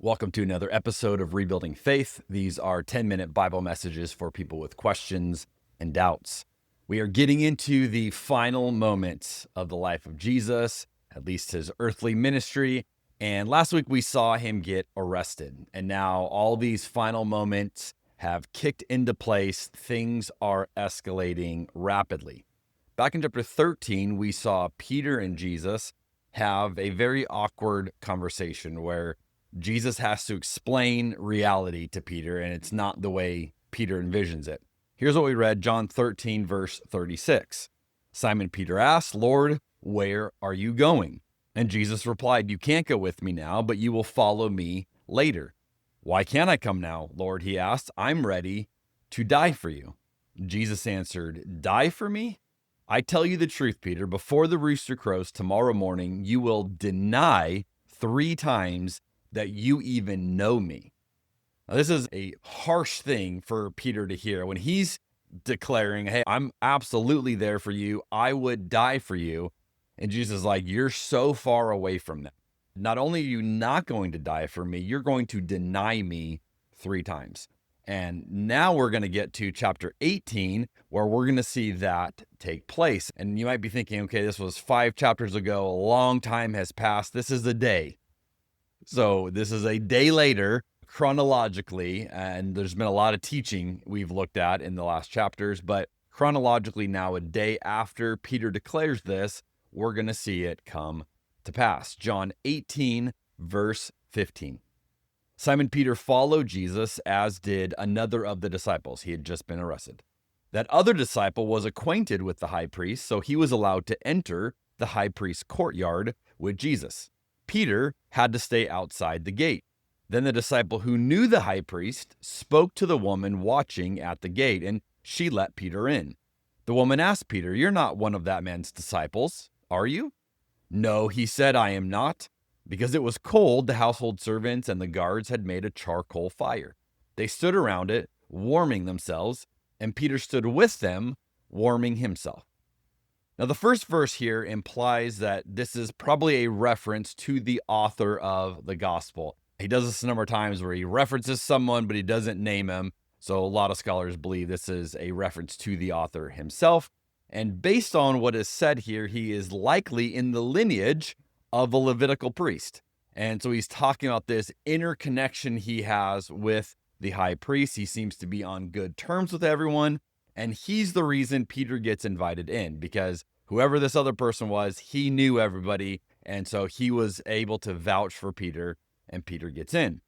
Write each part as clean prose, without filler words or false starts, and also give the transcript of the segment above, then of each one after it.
Welcome to another episode of Rebuilding Faith. These are 10-minute Bible messages for people with questions and doubts. We are getting into the final moments of the life of Jesus, at least his earthly ministry. And last week we saw him get arrested. And now all these final moments have kicked into place. Things are escalating rapidly. Back in chapter 13, we saw Peter and Jesus have a very awkward conversation where Jesus has to explain reality to Peter, and it's not the way Peter envisions it. Here's what we read, John 13, verse 36. Simon Peter asked, "Lord, where are you going?" And Jesus replied, "You can't go with me now, but you will follow me later." "Why can't I come now, Lord?" he asked. "I'm ready to die for you." Jesus answered, "Die for me? I tell you the truth, Peter, before the rooster crows tomorrow morning, you will deny 3 times that you even know me." Now, this is a harsh thing for Peter to hear when he's declaring, "Hey, I'm absolutely there for you. I would die for you." And Jesus is like, "You're so far away from that. Not only are you not going to die for me, you're going to deny me 3 times. And now we're going to get to chapter 18, where we're going to see that take place. And you might be thinking, okay, this was 5 chapters ago. A long time has passed. This is a day. So this is a day later, chronologically, and there's been a lot of teaching we've looked at in the last chapters, but chronologically now, a day after Peter declares this, we're going to see it come to pass. John 18, verse 15. Simon Peter followed Jesus, as did another of the disciples. He had just been arrested. That other disciple was acquainted with the high priest, so he was allowed to enter the high priest's courtyard with Jesus. Peter had to stay outside the gate. Then the disciple who knew the high priest spoke to the woman watching at the gate, and she let Peter in. The woman asked Peter, "You're not one of that man's disciples, are you?" "No," he said, "I am not." Because it was cold, the household servants and the guards had made a charcoal fire. They stood around it, warming themselves, and Peter stood with them, warming himself. Now, the first verse here implies that this is probably a reference to the author of the gospel. He does this a number of times where he references someone, but he doesn't name him. So a lot of scholars believe this is a reference to the author himself. And based on what is said here, he is likely in the lineage of a Levitical priest. And so he's talking about this interconnection he has with the high priest. He seems to be on good terms with everyone. And he's the reason Peter gets invited in, because whoever this other person was, he knew everybody. And so he was able to vouch for Peter, and Peter gets in.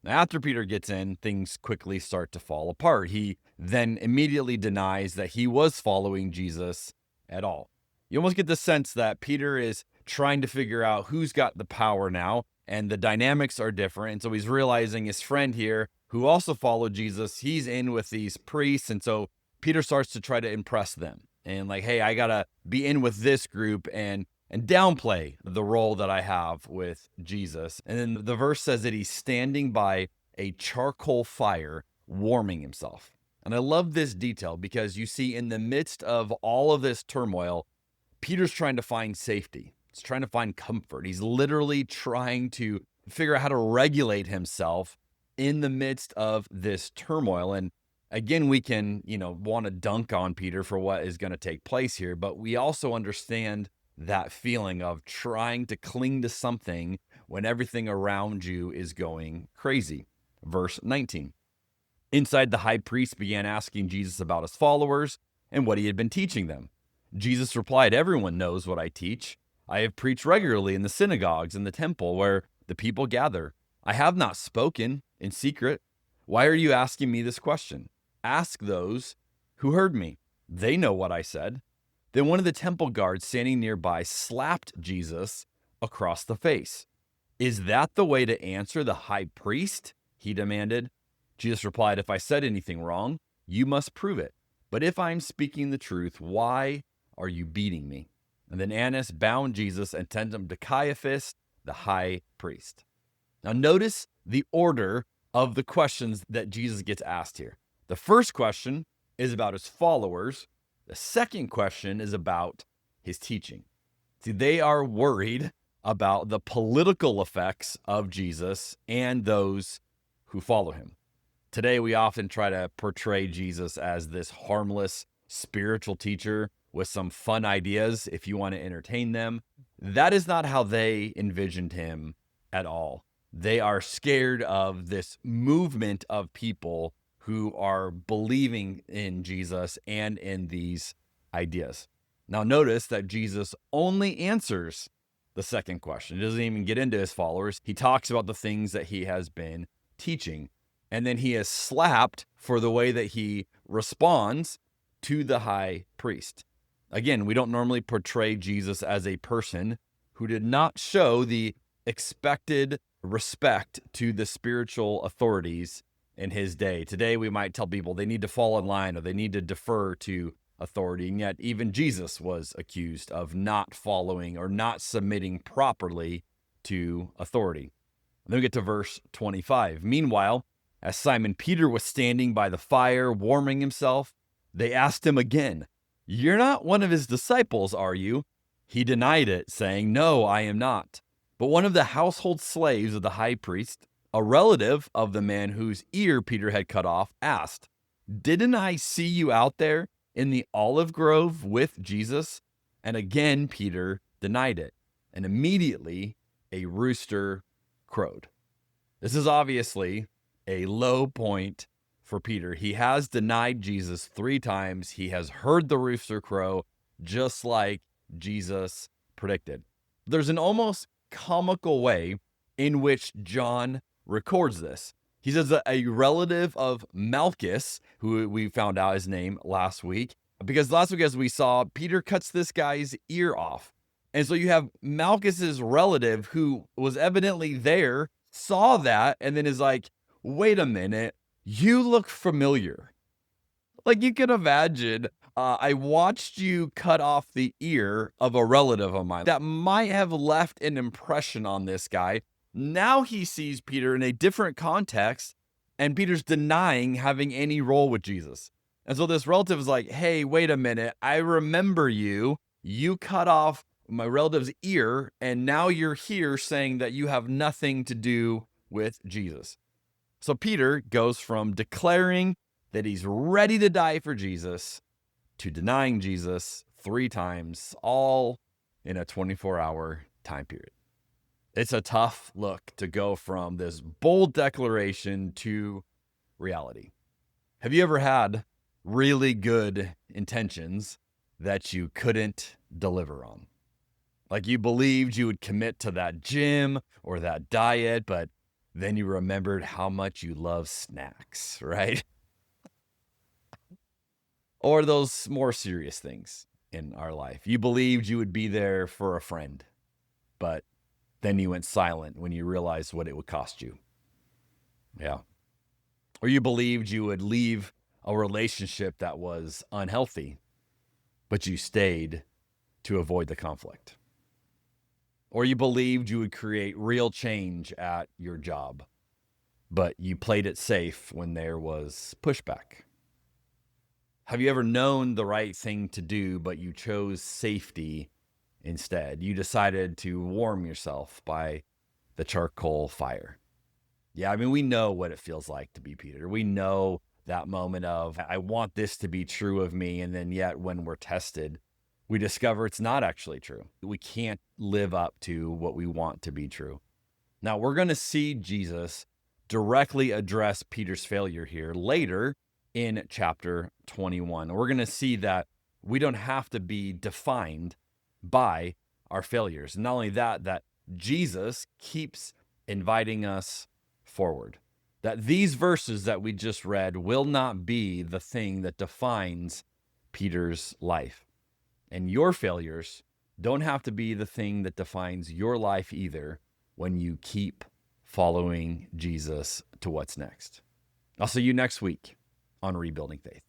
Now, after Peter gets in, things quickly start to fall apart. He then immediately denies that he was following Jesus at all. You almost get the sense that Peter is trying to figure out who's got the power now, and the dynamics are different. And so he's realizing his friend here, who also followed Jesus, he's in with these priests. And so Peter starts to try to impress them and like, "Hey, I got to be in with this group and downplay the role that I have with Jesus." And then the verse says that he's standing by a charcoal fire, warming himself. And I love this detail because you see, in the midst of all of this turmoil, Peter's trying to find safety. He's trying to find comfort. He's literally trying to figure out how to regulate himself in the midst of this turmoil. And again, we can, want to dunk on Peter for what is going to take place here, but we also understand that feeling of trying to cling to something when everything around you is going crazy. Verse 19. Inside, the high priest began asking Jesus about his followers and what he had been teaching them. Jesus replied, "Everyone knows what I teach. I have preached regularly in the synagogues and the temple where the people gather. I have not spoken in secret. Why are you asking me this question? Ask those who heard me. They know what I said." Then one of the temple guards standing nearby slapped Jesus across the face. "Is that the way to answer the high priest?" he demanded. Jesus replied, "If I said anything wrong, you must prove it. But if I'm speaking the truth, why are you beating me?" And then Annas bound Jesus and sent him to Caiaphas, the high priest. Now notice the order of the questions that Jesus gets asked here. The first question is about his followers. The second question is about his teaching. See, they are worried about the political effects of Jesus and those who follow him. Today, we often try to portray Jesus as this harmless spiritual teacher with some fun ideas if you want to entertain them. That is not how they envisioned him at all. They are scared of this movement of people who are believing in Jesus and in these ideas. Now, notice that Jesus only answers the second question. He doesn't even get into his followers. He talks about the things that he has been teaching. And then he is slapped for the way that he responds to the high priest. Again, we don't normally portray Jesus as a person who did not show the expected respect to the spiritual authorities in his day. Today, we might tell people they need to fall in line or they need to defer to authority. And yet, even Jesus was accused of not following or not submitting properly to authority. And then we get to verse 25. Meanwhile, as Simon Peter was standing by the fire, warming himself, they asked him again, "You're not one of his disciples, are you?" He denied it, saying, "No, I am not." But one of the household slaves of the high priest, a relative of the man whose ear Peter had cut off, asked, "Didn't I see you out there in the olive grove with Jesus?" And again, Peter denied it. And immediately a rooster crowed. This is obviously a low point for Peter. He has denied Jesus 3 times. He has heard the rooster crow, just like Jesus predicted. There's an almost comical way in which John records this. He says that a relative of Malchus, who we found out his name last week, because last week, as we saw, Peter cuts this guy's ear off. And so you have Malchus's relative who was evidently there, saw that, and then is like, "Wait a minute, you look familiar." Like, you can imagine, I watched you cut off the ear of a relative of mine. That might have left an impression on this guy. Now he sees Peter in a different context, and Peter's denying having any role with Jesus. And so this relative is like, "Hey, wait a minute, I remember you. You cut off my relative's ear, and now you're here saying that you have nothing to do with Jesus." So Peter goes from declaring that he's ready to die for Jesus to denying Jesus 3 times, all in a 24-hour time period. It's a tough look to go from this bold declaration to reality. Have you ever had really good intentions that you couldn't deliver on? Like, you believed you would commit to that gym or that diet, but then you remembered how much you love snacks, right? Or those more serious things in our life. You believed you would be there for a friend, but then you went silent when you realized what it would cost you. Yeah. Or you believed you would leave a relationship that was unhealthy, but you stayed to avoid the conflict. Or you believed you would create real change at your job, but you played it safe when there was pushback. Have you ever known the right thing to do, but you chose safety instead? You decided to warm yourself by the charcoal fire. Yeah, I mean, we know what it feels like to be Peter. We know that moment of, I want this to be true of me, and then yet when we're tested, we discover it's not actually true. We can't live up to what we want to be true. Now, we're going to see Jesus directly address Peter's failure here later in chapter 21. We're going to see that we don't have to be defined by our failures. Not only that, that Jesus keeps inviting us forward. That these verses that we just read will not be the thing that defines Peter's life. And your failures don't have to be the thing that defines your life either when you keep following Jesus to what's next. I'll see you next week on Rebuilding Faith.